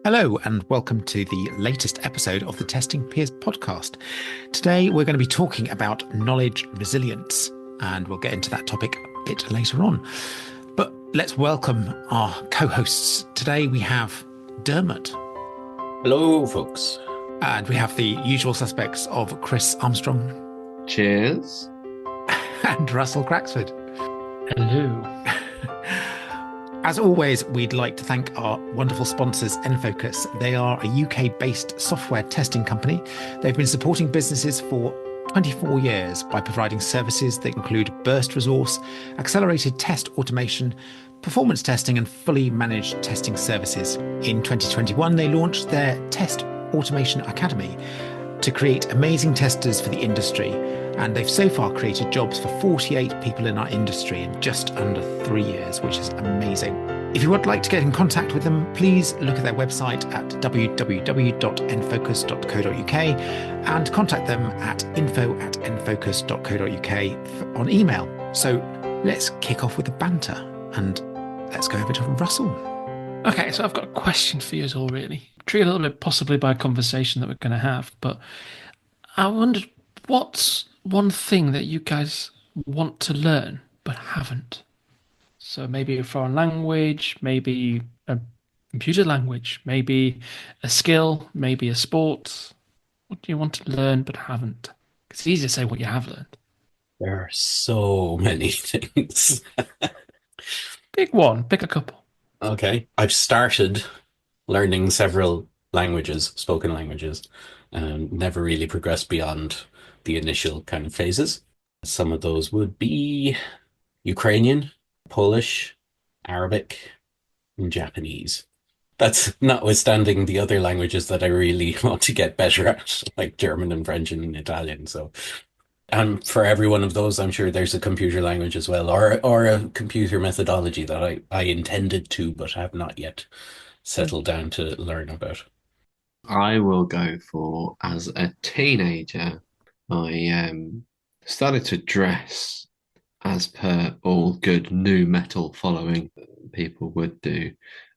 Hello, and welcome to the latest episode of the Testing Peers podcast. Today, we're going to be talking about knowledge resilience, and we'll get into that topic a bit later on. But let's welcome our co hosts. Today, we have Dermot. Hello, folks. And we have the usual suspects of Chris Armstrong. Cheers. And Russell Craxford. Hello. As always, we'd like to thank our wonderful sponsors, Enfocus. They are a UK-based software testing company. They've been supporting businesses for 24 years by providing services that include burst resource, accelerated test automation, performance testing, and fully managed testing services. In 2021, they launched their Test Automation Academy to create amazing testers for the industry. And they've so far created jobs for 48 people in our industry in just under 3 years, which is amazing. If you would like to get in contact with them, please look at their website at www.enfocus.co.uk and contact them at info@enfocus.co.uk on email. So let's kick off with the banter and let's go over to Russell. Okay, so I've got a question for you all, really. Triggered a little bit possibly by a conversation that we're going to have, but I wondered, what's one thing that you guys want to learn but haven't? So maybe a foreign language, maybe a computer language, maybe a skill, maybe a sport. What do you want to learn but haven't? It's easy to say what you have learned. There are so many things. Pick one, pick a couple. Okay. I've started learning several languages, spoken languages, and never really progressed beyond the initial kind of phases. Some of those would be Ukrainian, Polish, Arabic, and Japanese. That's notwithstanding the other languages that I really want to get better at, like German and French and Italian. So, and for every one of those, I'm sure there's a computer language as well, or a computer methodology that I intended to, but have not yet settled down to learn about. I will go for, as a teenager, I started to dress as per all good new metal following people would do.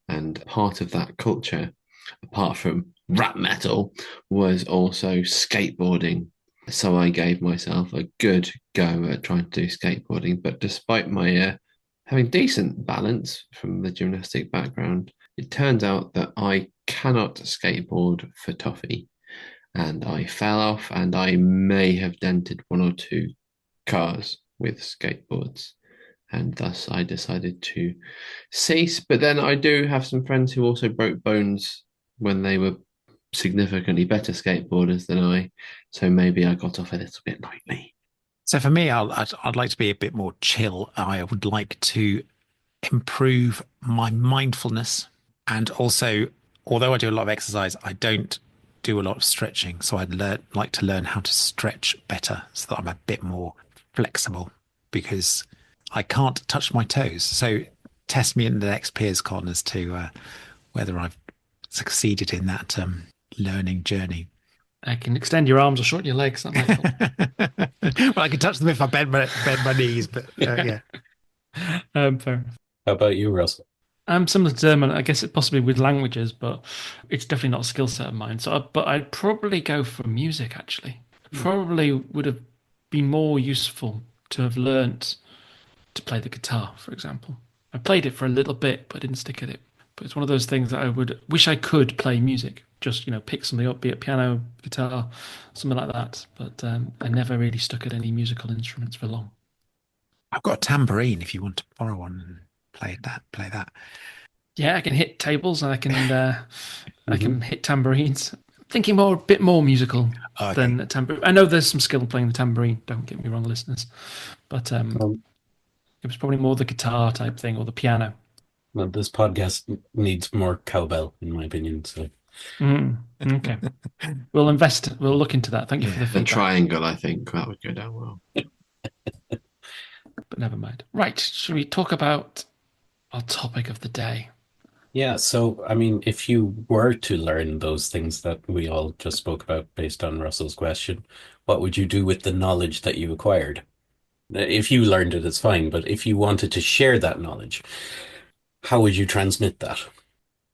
And part of that culture, apart from rap metal, was also skateboarding. So I gave myself a good go at trying to do skateboarding. But despite my having decent balance from the gymnastic background, it turns out that I cannot skateboard for toffee. And I fell off, and I may have dented one or two cars with skateboards. And thus I decided to cease. But then I do have some friends who also broke bones when they were significantly better skateboarders than I. So maybe I got off a little bit lightly. So for me, I'd like to be a bit more chill. I would like to improve my mindfulness, and also, although I do a lot of exercise, I don't do a lot of stretching. So like to learn how to stretch better so that I'm a bit more flexible, because I can't touch my toes. So test me in the next peers con as to whether I've succeeded in that learning journey. I can extend your arms or shorten your legs. That might help. Well, I can touch them if I bend my knees, but yeah. Fair enough. How about you, Russell? I'm similar to Dermot. I guess it possibly with languages, but it's definitely not a skill set of mine. But I'd probably go for music, actually. Probably would have been more useful to have learnt to play the guitar, for example. I played it for a little bit, but I didn't stick at it. But it's one of those things that I would wish I could play music. Just, pick something up, be it piano, guitar, something like that. But I never really stuck at any musical instruments for long. I've got a tambourine if you want to borrow one and play that. Yeah, I can hit tables and I can I can hit tambourines. Thinking a bit more musical than a tambourine. I know there's some skill playing the tambourine. Don't get me wrong, listeners, but it was probably more the guitar type thing or the piano. Well, this podcast needs more cowbell, in my opinion. So, Okay, we'll invest. We'll look into that. Thank you for the The feedback. triangle, I think that would go down well. But never mind. Right, should we talk about our topic of the day? yeah. So, I mean, if you were to learn those things that we all just spoke about based on Russell's question, what would you do with the knowledge that you acquired? If you learned it, it's fine. But if you wanted to share that knowledge, how would you transmit that?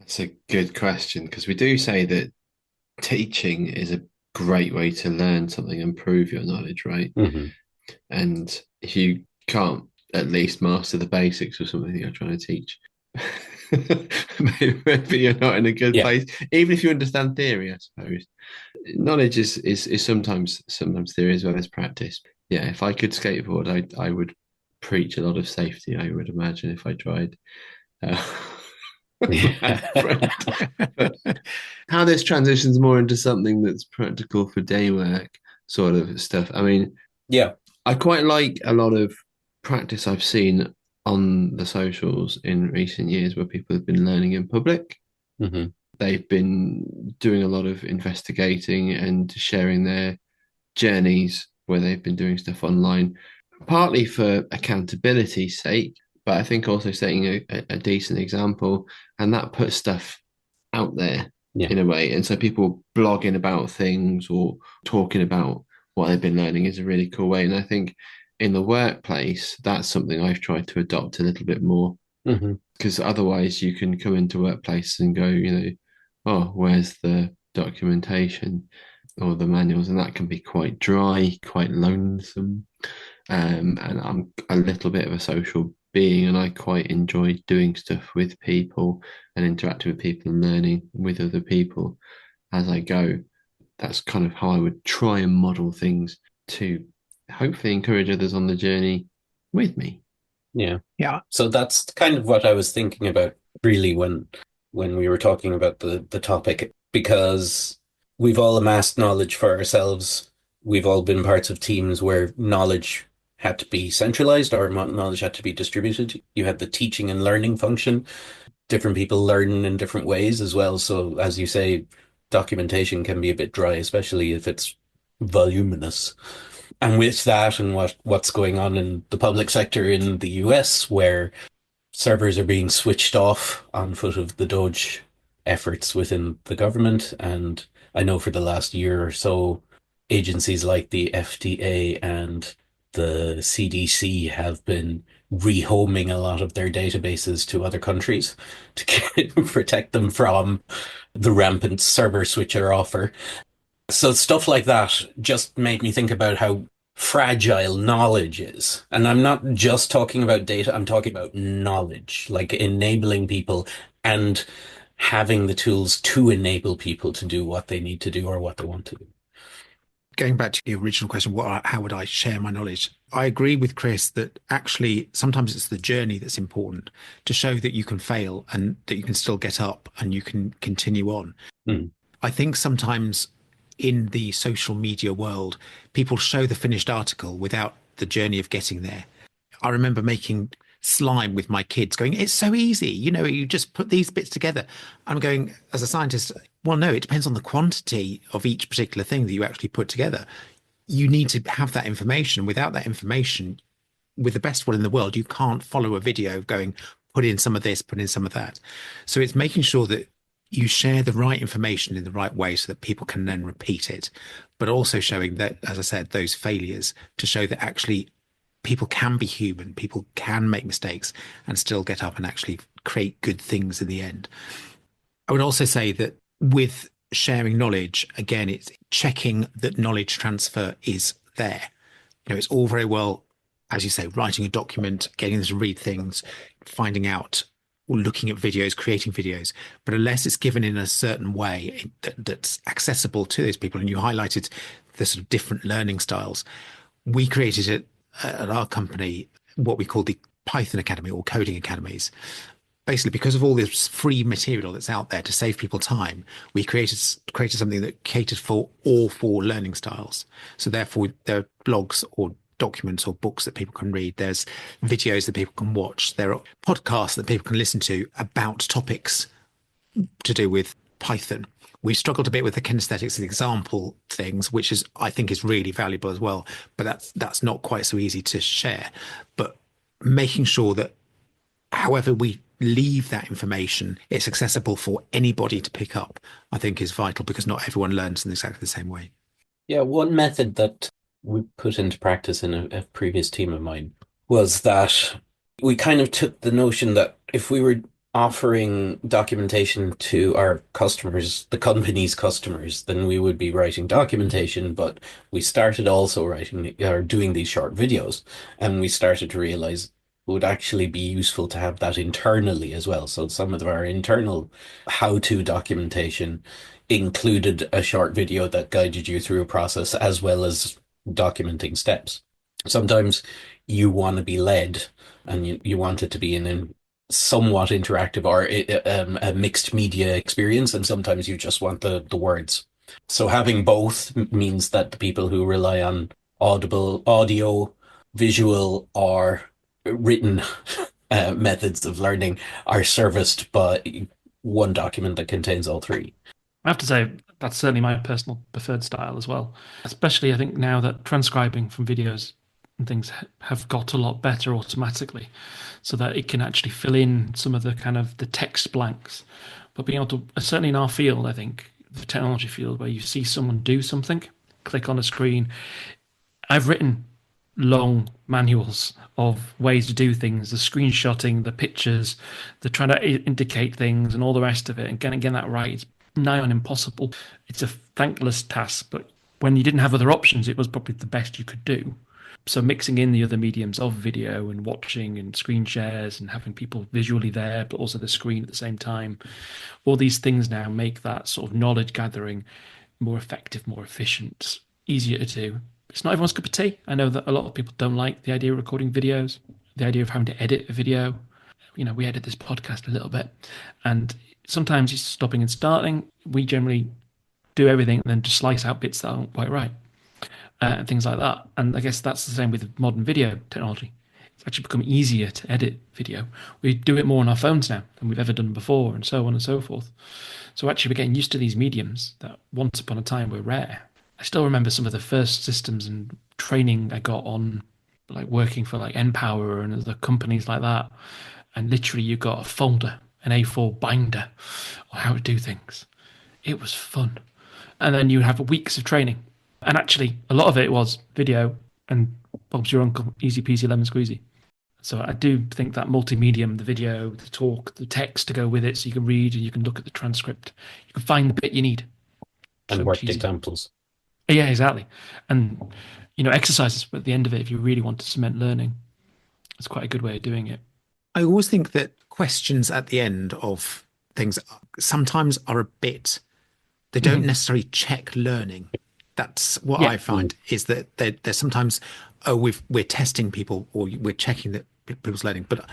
It's a good question, because we do say that teaching is a great way to learn something and improve your knowledge, right? Mm-hmm. And if you can't at least master the basics of something that you're trying to teach, maybe you're not in a good Yeah. place. Even if you understand theory, I suppose. Knowledge is sometimes theory as well as practice. Yeah, if I could skateboard, I would preach a lot of safety, I would imagine, if I tried. Uh, how this transitions more into something that's practical for day work sort of stuff. I mean, Yeah. I quite like a lot of practice I've seen on the socials in recent years where people have been learning in public. Mm-hmm. They've been doing a lot of investigating and sharing their journeys where they've been doing stuff online, partly for accountability's sake, but I think also setting a decent example, and that puts stuff out there Yeah. in a way. And so people blogging about things or talking about what they've been learning is a really cool way. And I think in the workplace, that's something I've tried to adopt a little bit more, Mm-hmm. because otherwise you can come into workplace and go, oh, where's the documentation or the manuals? And that can be quite dry, quite lonesome. And I'm a little bit of a social being, and I quite enjoy doing stuff with people and interacting with people and learning with other people as I go. That's kind of how I would try and model things to hopefully encourage others on the journey with me. Yeah. Yeah. So that's kind of what I was thinking about really when we were talking about the topic, because we've all amassed knowledge for ourselves. We've all been parts of teams where knowledge had to be centralized or knowledge had to be distributed. You had the teaching and learning function. Different people learn in different ways as well. So as you say, documentation can be a bit dry, especially if it's voluminous. And with that and what's going on in the public sector in the US, where servers are being switched off on foot of the Doge efforts within the government. And I know for the last year or so, agencies like the FDA and the CDC have been rehoming a lot of their databases to other countries to protect them from the rampant server switcher offer. So stuff like that just made me think about how fragile knowledge is. And I'm not just talking about data, I'm talking about knowledge, like enabling people and having the tools to enable people to do what they need to do or what they want to do. Going back to the original question, how would I share my knowledge? I agree with Chris that actually sometimes it's the journey that's important, to show that you can fail and that you can still get up and you can continue on. Mm. I think sometimes in the social media world, people show the finished article without the journey of getting there. I remember making slime with my kids, going, it's so easy. You just put these bits together. I'm going, as a scientist, well, no, it depends on the quantity of each particular thing that you actually put together. You need to have that information. Without that information, with the best one in the world, you can't follow a video going, put in some of this, put in some of that. So it's making sure that you share the right information in the right way so that people can then repeat it, but also showing that, as I said, those failures to show that actually people can be human, people can make mistakes and still get up and actually create good things in the end. I would also say that with sharing knowledge, again, it's checking that knowledge transfer is there. It's all very well, as you say, writing a document, getting them to read things, finding out or looking at videos, creating videos. But unless it's given in a certain way that's accessible to those people, and you highlighted the sort of different learning styles, we created at our company what we call the Python Academy or coding academies. Basically, because of all this free material that's out there to save people time, we created something that catered for all four learning styles. So therefore, there are blogs or documents or books that people can read. There's videos that people can watch. There are podcasts that people can listen to about topics to do with Python. We struggled a bit with the kinesthetics and example things, which I think is really valuable as well. But that's not quite so easy to share. But making sure that however we leave that information, it's accessible for anybody to pick up, I think is vital, because not everyone learns in exactly the same way. Yeah, one method that we put into practice in a previous team of mine was that we kind of took the notion that if we were offering documentation to our customers, the company's customers, then we would be writing documentation. But we started also writing or doing these short videos, and we started to realize it would actually be useful to have that internally as well. So some of our internal how-to documentation included a short video that guided you through a process as well as documenting steps. Sometimes you want to be led and you want it to be an somewhat interactive or a mixed media experience, and sometimes you just want the words. So having both means that the people who rely on audible, audio, visual, or written methods of learning are serviced by one document that contains all three. I have to say that's certainly my personal preferred style as well. Especially, I think now that transcribing from videos and things have got a lot better automatically, so that it can actually fill in some of the kind of the text blanks. But being able to, certainly in our field, I think the technology field, where you see someone do something, click on a screen. I've written long manuals of ways to do things, the screenshotting, the pictures, the trying to indicate things, and all the rest of it. And getting that right is nigh on impossible. It's a thankless task, but when you didn't have other options, it was probably the best you could do. So mixing in the other mediums of video and watching and screen shares and having people visually there, but also the screen at the same time, all these things now make that sort of knowledge gathering more effective, more efficient, easier to do. It's not everyone's cup of tea. I know that a lot of people don't like the idea of recording videos, the idea of having to edit a video. You know, we edit this podcast a little bit, and sometimes it's stopping and starting. We generally do everything and then just slice out bits that aren't quite right, and things like that. And I guess that's the same with modern video technology. It's actually become easier to edit video. We do it more on our phones now than we've ever done before, and so on and so forth. So actually, we're getting used to these mediums that once upon a time were rare. I still remember some of the first systems and training I got on, like working for like Empower and other companies like that. And literally, you got a folder, an A4 binder on how to do things. It was fun. And then you have weeks of training. And actually, a lot of it was video and Bob's your uncle, easy peasy lemon squeezy. So I do think that multi-medium, the video, the talk, the text to go with it, so you can read and you can look at the transcript. You can find the bit you need. And So worked easy. examples. Yeah, exactly. And, you know, exercises at the end of it, if you really want to cement learning, it's quite a good way of doing it. I always think that questions at the end of things sometimes are a bit, they don't necessarily check learning. That's what Yeah. I find is that they're sometimes, we're testing people or we're checking that people's learning. But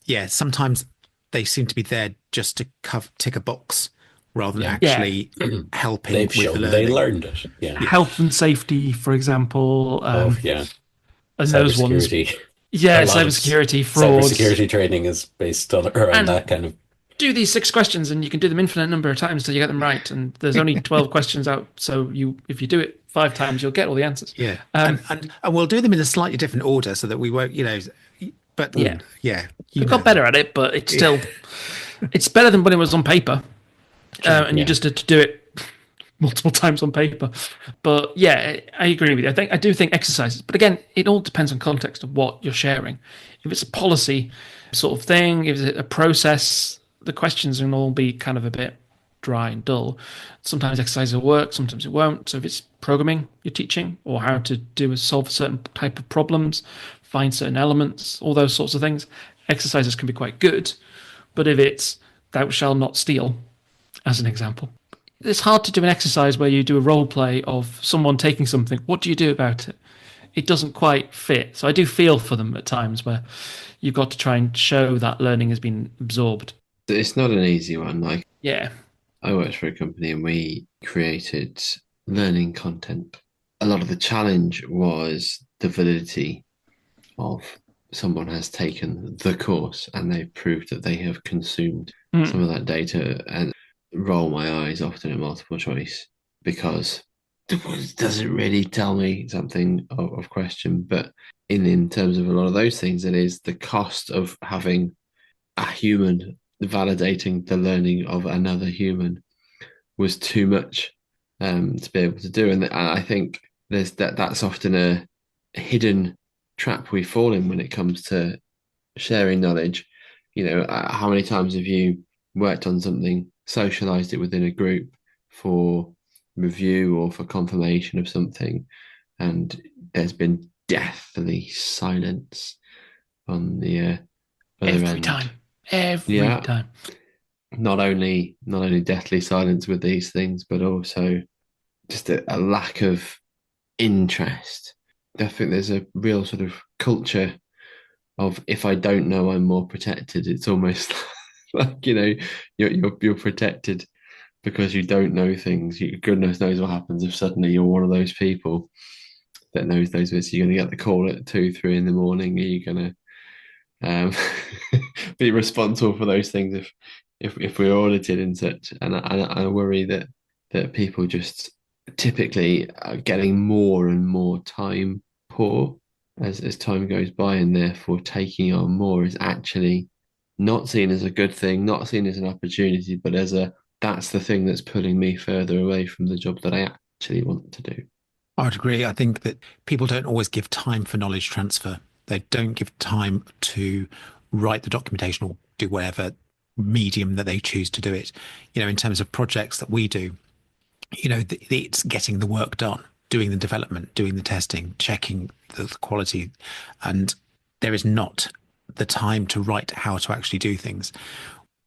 yeah, sometimes they seem to be there just to tick a box rather than Yeah. actually helping They've with the shown learning. they learned it. Yeah. Health and safety, for example. Oh, yeah. And those ones. Cybersecurity. Yeah, A lot of cybersecurity, frauds. Cybersecurity training is based on around And- that kind of. Do these 6 questions and you can do them infinite number of times till you get them right. And there's only 12 questions out. So if you do it 5 times, you'll get all the answers. Yeah. And we'll do them in a slightly different order so that we won't, but Yeah. you We've got better at it, but it's still, it's better than when it was on paper. And you just had to do it multiple times on paper. But yeah, I agree with you. I do think exercises, but again, it all depends on context of what you're sharing. If it's a policy sort of thing, if it's a process, the questions will all be kind of a bit dry and dull. Sometimes exercises will work, sometimes it won't. So if it's programming you're teaching or how to solve a certain type of problems, find certain elements, all those sorts of things, exercises can be quite good. But if it's thou shalt not steal, as an example, it's hard to do an exercise where you do a role play of someone taking something. What do you do about it? It doesn't quite fit. So I do feel for them at times where you've got to try and show that learning has been absorbed. It's not an easy one. Like, Yeah. I worked for a company and we created learning content. A lot of the challenge was the validity of someone has taken the course and they've proved that they have consumed some of that data, and roll my eyes often at multiple choice because it doesn't really tell me something of question. But in terms of a lot of those things, it is the cost of having a human validating the learning of another human was too much to be able to do. And I think that's often a hidden trap we fall in when it comes to sharing knowledge. how many times have you worked on something, socialized it within a group for review or for confirmation of something, and there's been deathly silence on the other Every end? time. Every Yeah, time. not only deathly silence with these things, but also just a lack of interest. I think there's a real sort of culture of, if I don't know, I'm more protected. It's almost like, you're protected because you don't know things. Goodness knows what happens if suddenly you're one of those people that knows those bits. You're going to get the call at 2, 3 in the morning. Are you going to be responsible for those things if we're audited and such? And I worry that people just typically are getting more and more time poor as time goes by, and therefore taking on more is actually not seen as a good thing, not seen as an opportunity, but as that's the thing that's pulling me further away from the job that I actually want to do. I would agree. I think that people don't always give time for knowledge transfer. They don't give time to write the documentation or do whatever medium that they choose to do it. In terms of projects that we do, it's getting the work done, doing the development, doing the testing, checking the quality. And there is not the time to write how to actually do things.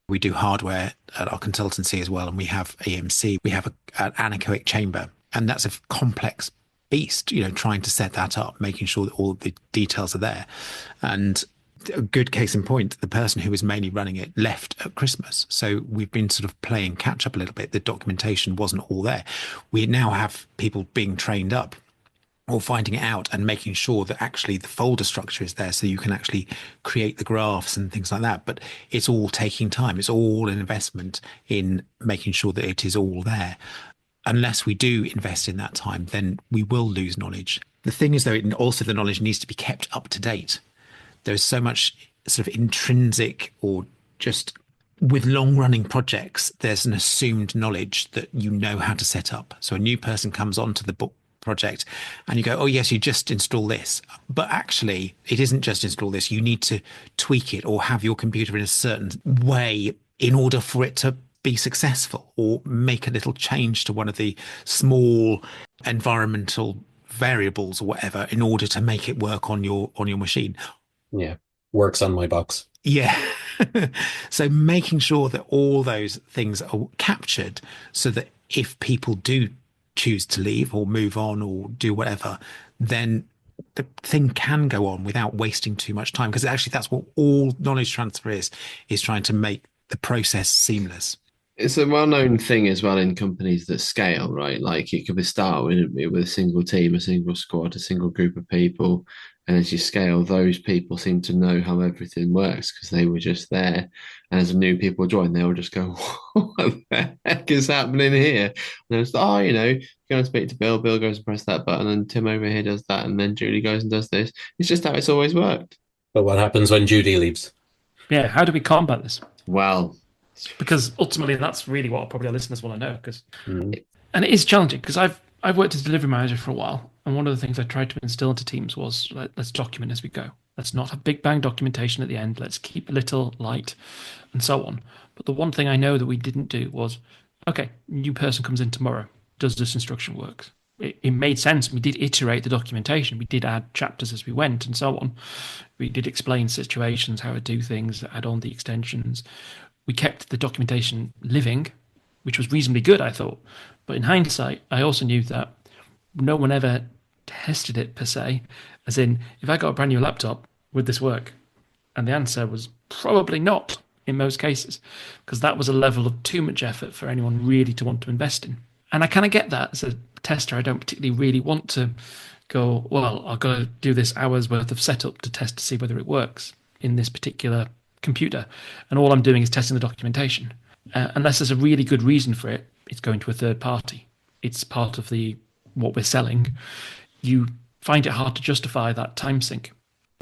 We do hardware at our consultancy as well, and we have EMC. We have an anechoic chamber, and that's a complex beast. Trying to set that up, making sure that all the details are there. And a good case in point, the person who was mainly running it left at Christmas. So we've been sort of playing catch up a little bit. The documentation wasn't all there. We now have people being trained up or finding it out and making sure that actually the folder structure is there so you can actually create the graphs and things like that. But it's all taking time. It's all an investment in making sure that it is all there. Unless we do invest in that time, then we will lose knowledge. The thing is, though, also the knowledge needs to be kept up to date. There's so much sort of intrinsic, or just with long running projects, there's an assumed knowledge that you know how to set up. So a new person comes onto the book project and you go, oh yes, you just install this, but actually it isn't just install this. You need to tweak it or have your computer in a certain way in order for it to be successful, or make a little change to one of the small environmental variables or whatever in order to make it work on your machine. Yeah, works on my box. Yeah. So making sure that all those things are captured so that if people do choose to leave or move on or do whatever, then the thing can go on without wasting too much time. Because actually that's what all knowledge transfer is trying to make the process seamless. It's a well-known thing as well in companies that scale, right? Like it could be start with a single team, a single squad, a single group of people. And as you scale, those people seem to know how everything works because they were just there. And as new people join, they'll just go, what the heck is happening here? And it's, go and speak to Bill. Bill goes and press that button, and Tim over here does that. And then Julie goes and does this. It's just how it's always worked. But what happens when Judy leaves? Yeah, how do we combat this? Well, because ultimately that's really what probably our listeners want to know. And it is challenging because I've worked as a delivery manager for a while, and one of the things I tried to instill into teams was let's document as we go. Let's not have big bang documentation at the end. Let's keep a little light, and so on. But the one thing I know that we didn't do was, okay, new person comes in tomorrow. Does this instruction work? It made sense. We did iterate the documentation. We did add chapters as we went, and so on. We did explain situations, how to do things, add on the extensions. We kept the documentation living, which was reasonably good, I thought. But in hindsight, I also knew that no one ever tested it per se, as in, if I got a brand new laptop, would this work? And the answer was probably not in most cases, because that was a level of too much effort for anyone really to want to invest in. And I kind of get that as a tester. I don't particularly really want to go, well, I've got to do this hour's worth of setup to test to see whether it works in this particular computer, and all I'm doing is testing the documentation. Unless there's a really good reason for it, it's going to a third party. It's part of what we're selling. You find it hard to justify that time sink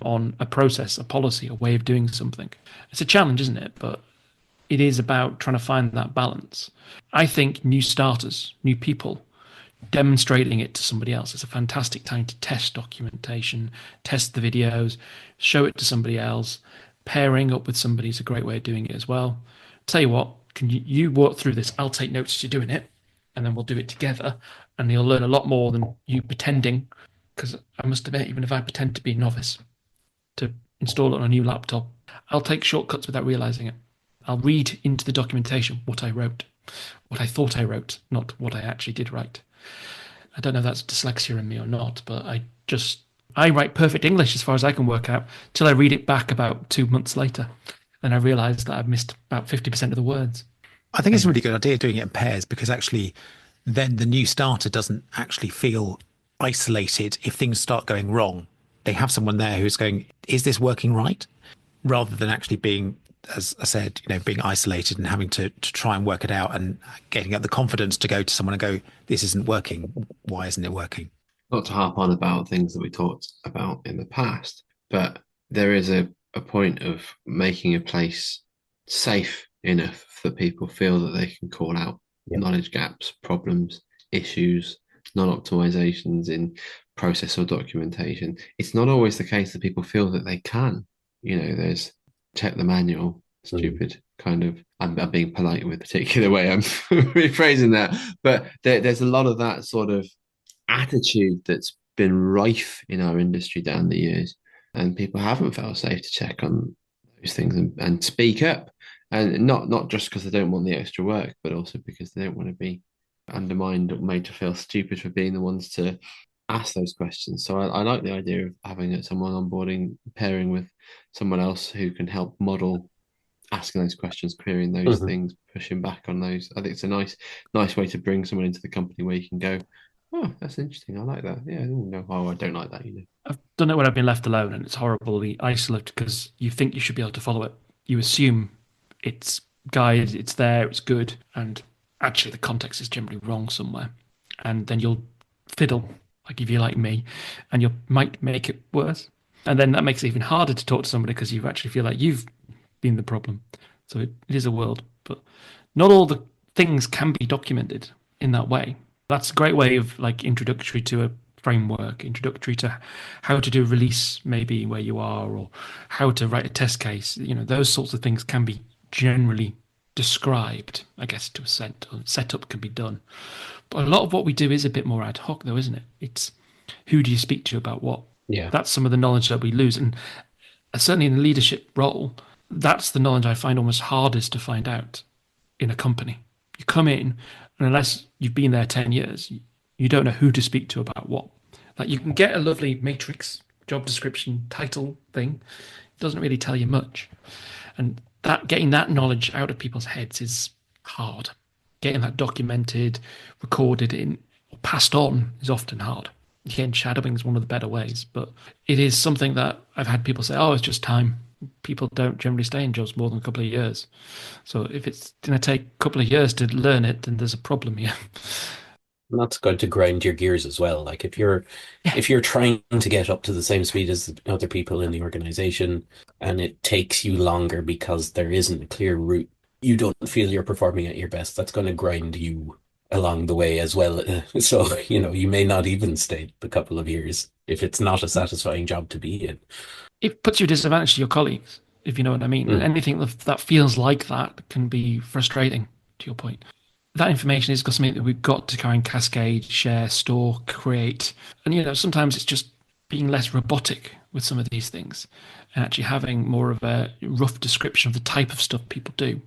on a process, a policy, a way of doing something. It's a challenge, isn't it? But it is about trying to find that balance. I think new starters, new people, demonstrating it to somebody else is a fantastic time to test documentation, test the videos, show it to somebody else, pairing up with somebody is a great way of doing it as well. Tell you what, can you work through this? I'll take notes as you're doing it, and then we'll do it together, and you'll learn a lot more than you pretending. Because I must admit, even if I pretend to be a novice, to install it on a new laptop, I'll take shortcuts without realizing it. I'll read into the documentation what I wrote, what I thought I wrote, not what I actually did write. I don't know if that's dyslexia in me or not, but I write perfect English as far as I can work out till I read it back about 2 months later. And I realise that I've missed about 50% of the words. I think it's a really good idea doing it in pairs, because actually then the new starter doesn't actually feel isolated if things start going wrong. They have someone there who's going, is this working right? Rather than actually being, as I said, being isolated and having to try and work it out, and getting up the confidence to go to someone and go, this isn't working. Why isn't it working? Not to harp on about things that we talked about in the past, but there is a point of making a place safe enough that people feel that they can call out knowledge gaps, problems, issues, non-optimizations in process or documentation. It's not always the case that people feel that they can. There's check the manual, stupid kind of, I'm being polite with the particular way I'm rephrasing that, but there's a lot of that sort of attitude that's been rife in our industry down the years, and people haven't felt safe to check on those things and speak up, and not just because they don't want the extra work, but also because they don't want to be undermined or made to feel stupid for being the ones to ask those questions. So I like the idea of having someone onboarding, pairing with someone else who can help model asking those questions, querying those things, pushing back on those. I think it's a nice way to bring someone into the company where you can go, oh, that's interesting. I like that. Yeah, no, I don't like that. I've done it when I've been left alone, and it's horribly isolated because you think you should be able to follow it. You assume it's guided, it's there, it's good, and actually the context is generally wrong somewhere. And then you'll fiddle, like if you're like me, and you might make it worse. And then that makes it even harder to talk to somebody because you actually feel like you've been the problem. So it is a world, but not all the things can be documented in that way. That's a great way of like introductory to a framework, introductory to how to do a release maybe where you are, or how to write a test case. Those sorts of things can be generally described, I guess, to a setup can be done. But a lot of what we do is a bit more ad hoc though, isn't it? It's who do you speak to about what? Yeah. That's some of the knowledge that we lose. And certainly in the leadership role, that's the knowledge I find almost hardest to find out in a company. You come in, and unless you've been there 10 years, you don't know who to speak to about what. Like you can get a lovely matrix, job description, title thing. It doesn't really tell you much. And getting that knowledge out of people's heads is hard. Getting that documented, recorded in, or passed on is often hard. Again, shadowing is one of the better ways, but it is something that I've had people say, oh, it's just time. People don't generally stay in jobs more than a couple of years. So if it's going to take a couple of years to learn it, then there's a problem here. And that's going to grind your gears as well. Like if you're trying to get up to the same speed as other people in the organization, and it takes you longer because there isn't a clear route, you don't feel you're performing at your best. That's going to grind you along the way as well. So, you may not even stay the couple of years if it's not a satisfying job to be in. It puts you at disadvantage to your colleagues, if you know what I mean. Anything that feels like that can be frustrating, to your point. That information is something that we've got to try and cascade, share, store, create. And, sometimes it's just being less robotic with some of these things and actually having more of a rough description of the type of stuff people do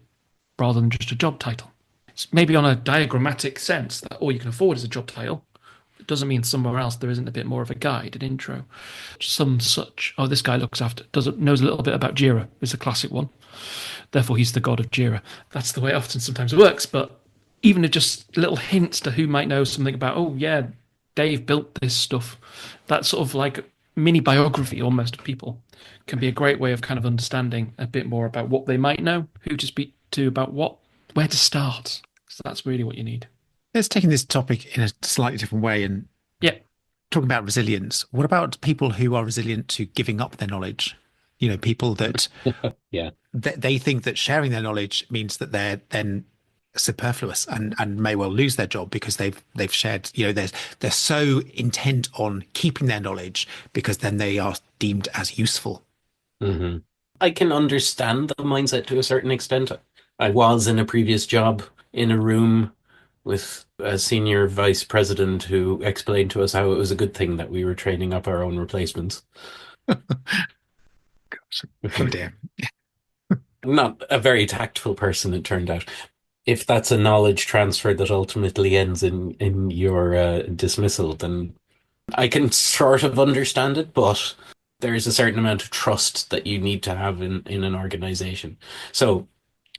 rather than just a job title. It's maybe on a diagrammatic sense that all you can afford is a job title. It doesn't mean somewhere else there isn't a bit more of a guide, an intro. Some such, this guy knows a little bit about Jira, is a classic one. Therefore, he's the god of Jira. That's the way it often sometimes works. But even just little hints to who might know something about, oh, yeah, Dave built this stuff. That sort of like mini biography almost of people can be a great way of kind of understanding a bit more about what they might know, who to speak to about what, where to start. So that's really what you need. Let's take this topic in a slightly different way and talking about resilience. What about people who are resilient to giving up their knowledge? People that they think that sharing their knowledge means that they're then superfluous and may well lose their job because they've shared. They're so intent on keeping their knowledge because then they are deemed as useful. Mm-hmm. I can understand the mindset to a certain extent. I was in a previous job in a room with a senior vice president who explained to us how it was a good thing that we were training up our own replacements. Oh dear. Not a very tactful person, it turned out. If that's a knowledge transfer that ultimately ends in your dismissal, then I can sort of understand it, but there is a certain amount of trust that you need to have in an organization. So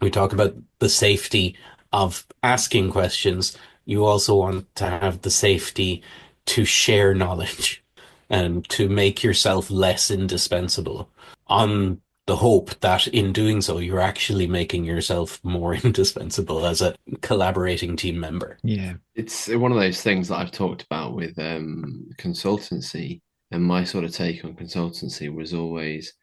we talk about the safety of asking questions. You also want to have the safety to share knowledge and to make yourself less indispensable on the hope that in doing so, you're actually making yourself more indispensable as a collaborating team member. Yeah. It's one of those things that I've talked about with consultancy, and my sort of take on consultancy was always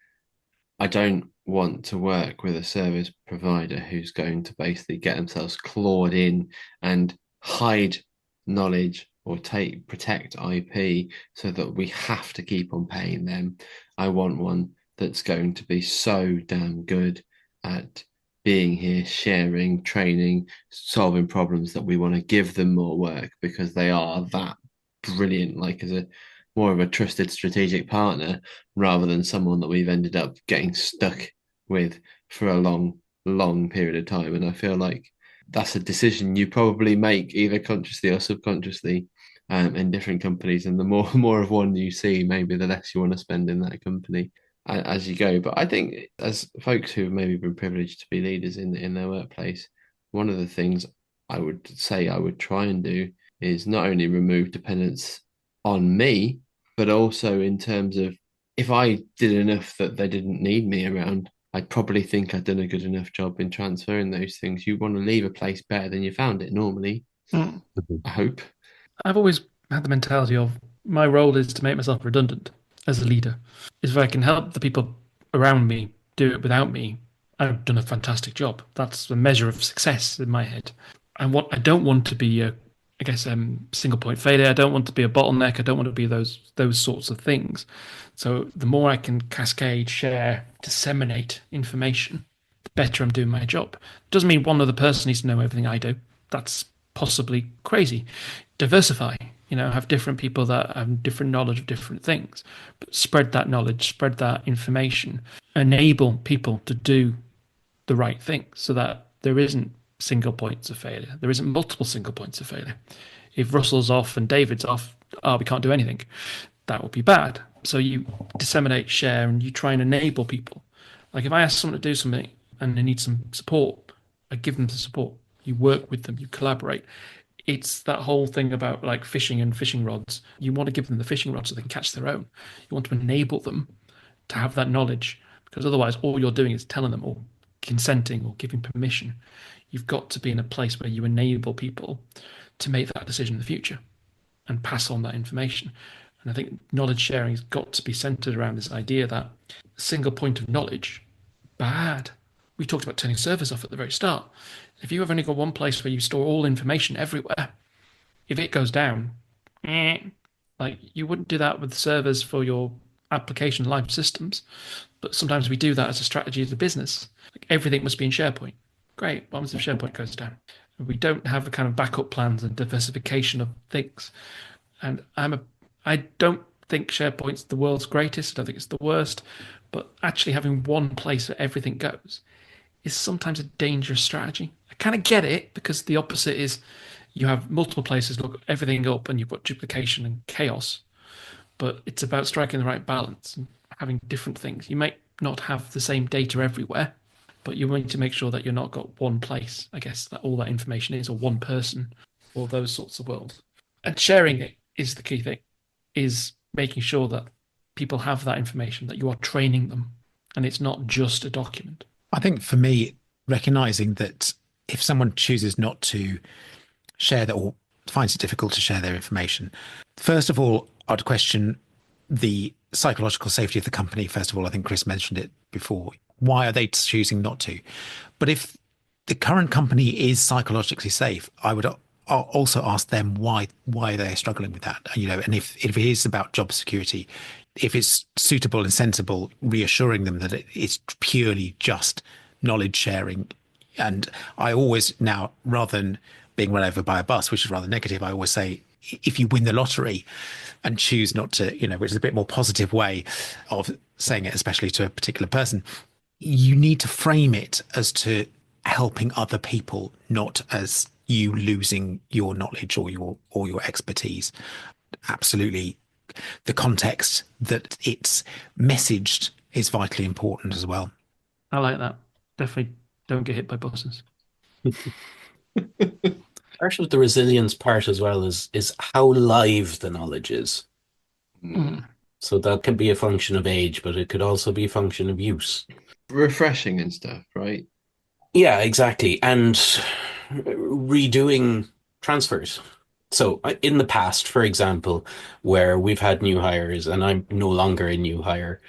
I don't want to work with a service provider who's going to basically get themselves clawed in and hide knowledge or protect IP so that we have to keep on paying them. I want one that's going to be so damn good at being here, sharing, training, solving problems that we want to give them more work because they are that brilliant, like as a more of a trusted strategic partner rather than someone that we've ended up getting stuck with for a long period of time. And I feel like that's a decision you probably make either consciously or subconsciously in different companies. And the more of one you see, maybe the less you want to spend in that company as you go. But I think as folks who've maybe been privileged to be leaders in their workplace, one of the things I would say I would try and do is not only remove dependence on me, but also in terms of if I did enough that they didn't need me around, I'd probably think I'd done a good enough job in transferring those things. You want to leave a place better than you found it normally, Mm. I hope. I've always had the mentality of my role is to make myself redundant as a leader. If I can help the people around me do it without me, I've done a fantastic job. That's the measure of success in my head. And what I don't want to be I guess single point failure. I don't want to be a bottleneck. I don't want to be those sorts of things. So the more I can cascade, share, disseminate information, the better I'm doing my job. Doesn't mean one other person needs to know everything I do. That's possibly crazy. Diversify, have different people that have different knowledge of different things, but spread that knowledge, spread that information, enable people to do the right thing so that there isn't single points of failure. There isn't multiple single points of failure. If Russell's off and David's off, we can't do anything. That would be bad. So you disseminate, share, and you try and enable people. Like if I ask someone to do something and they need some support, I give them the support. You work with them, you collaborate. It's that whole thing about like fishing and fishing rods. You want to give them the fishing rods so they can catch their own. You want to enable them to have that knowledge because otherwise all you're doing is telling them or consenting or giving permission. You've got to be in a place where you enable people to make that decision in the future and pass on that information. And I think knowledge sharing has got to be centered around this idea that a single point of knowledge, bad. We talked about turning servers off at the very start. If you have only got one place where you store all information everywhere, if it goes down, like you wouldn't do that with servers for your application live systems. But sometimes we do that as a strategy of the business. Like everything must be in SharePoint. Great. What happens if SharePoint goes down? We don't have the kind of backup plans and diversification of things. And I don't think SharePoint's the world's greatest. I don't think it's the worst. But actually having one place where everything goes is sometimes a dangerous strategy. I kind of get it because the opposite is you have multiple places, look everything up, and you've got duplication and chaos. But it's about striking the right balance and having different things. You might not have the same data everywhere, but you need to make sure that you're not got one place, I guess, that all that information is, or one person, or those sorts of worlds. And sharing it is the key thing, is making sure that people have that information, that you are training them, and it's not just a document. I think for me, recognizing that if someone chooses not to share that or finds it difficult to share their information, first of all, I'd question the psychological safety of the company. First of all, I think Chris mentioned it before. Why are they choosing not to? But if the current company is psychologically safe, I would I'll also ask them why they're struggling with that. And if it is about job security, if it's suitable and sensible, reassuring them that it's purely just knowledge sharing. And I always now, rather than being run over by a bus, which is rather negative, I always say, if you win the lottery and choose not to, which is a bit more positive way of saying it, especially to a particular person, you need to frame it as to helping other people, not as you losing your knowledge or your expertise. Absolutely. The context that it's messaged is vitally important as well. I like that. Definitely don't get hit by buses. Part of the resilience part as well is how live the knowledge is. So that can be a function of age, but it could also be a function of use. Refreshing and stuff, right? Yeah, exactly. And redoing transfers. So in the past, for example, where we've had new hires and I'm no longer a new hire,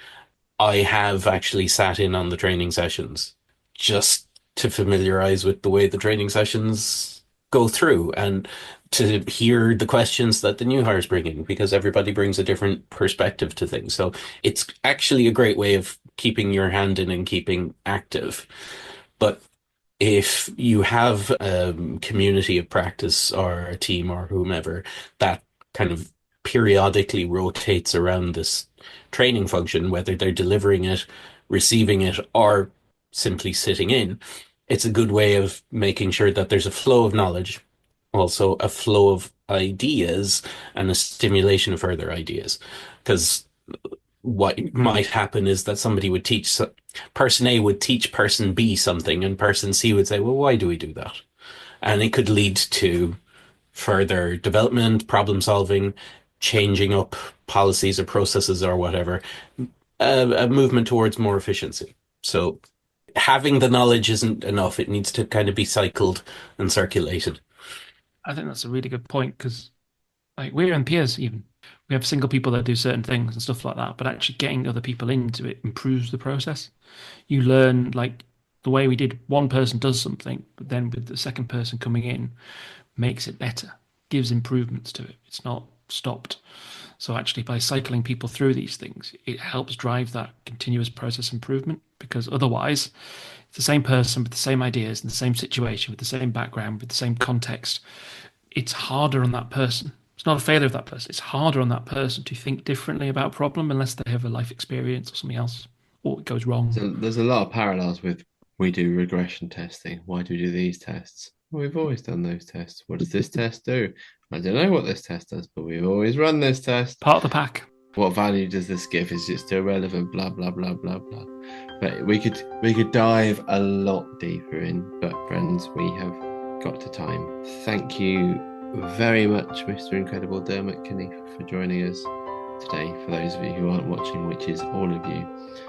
I have actually sat in on the training sessions just to familiarize with the way the training sessions go through and to hear the questions that the new hires bring in, because everybody brings a different perspective to things. So it's actually a great way of keeping your hand in and keeping active. But if you have a community of practice or a team or whomever that kind of periodically rotates around this training function, whether they're delivering it, receiving it, or simply sitting in, it's a good way of making sure that there's a flow of knowledge, also a flow of ideas, and a stimulation of further ideas. Because what might happen is that somebody would teach, person A would teach person B something, and person C would say, well, why do we do that? And it could lead to further development, problem solving, changing up policies or processes or whatever, a movement towards more efficiency. So having the knowledge isn't enough. It needs to kind of be cycled and circulated. I think that's a really good point because like we're in peers even. We have single people that do certain things and stuff like that, but actually getting other people into it improves the process. You learn like the way we did, one person does something, but then with the second person coming in, makes it better, gives improvements to it. It's not stopped. So actually by cycling people through these things, it helps drive that continuous process improvement because otherwise it's the same person with the same ideas in the same situation, with the same background, with the same context. It's harder on that person. It's not a failure of that person. It's harder on that person to think differently about a problem unless they have a life experience or something else, or it goes wrong. So there's a lot of parallels with we do regression testing. Why do we do these tests? Well, we've always done those tests. What does this test do? I don't know what this test does, but we've always run this test. Part of the pack. What value does this give? Is it still relevant? Blah blah blah blah blah. But we could dive a lot deeper in. But friends, we have got to time. Thank you very much, Mr. Incredible Dermot Knief, for joining us today. For those of you who aren't watching, which is all of you,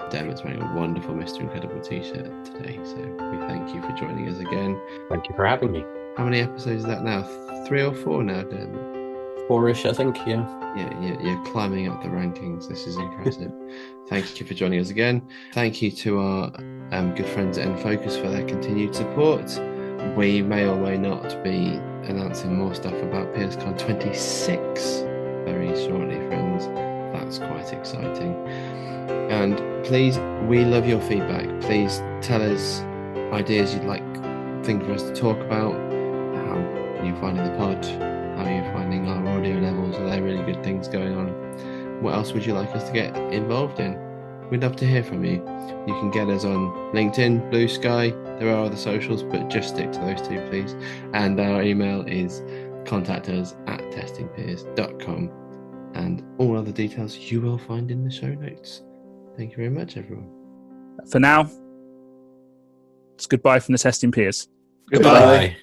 Dermot's wearing a wonderful Mr. Incredible t-shirt today. So we thank you for joining us again. Thank you for having me. How many episodes is that now? 3 or 4 now, Dermot? 4-ish, I think, yeah. Yeah, you're climbing up the rankings. This is impressive. Thank you for joining us again. Thank you to our good friends at Focus for their continued support. We may or may not be announcing more stuff about PeersCon 26 very shortly, friends. That's quite exciting. And please, we love your feedback. Please tell us ideas you'd like things for us to talk about, how you're finding the pod, how you're finding our audio levels. Are there really good things going on? What else would you like us to get involved in? We'd love to hear from you. You can get us on LinkedIn, Blue Sky. There are other socials, but just stick to those 2, please. And our email is contactus@testingpeers.com. And all other details you will find in the show notes. Thank you very much, everyone. For now, it's goodbye from the Testing Peers. Goodbye.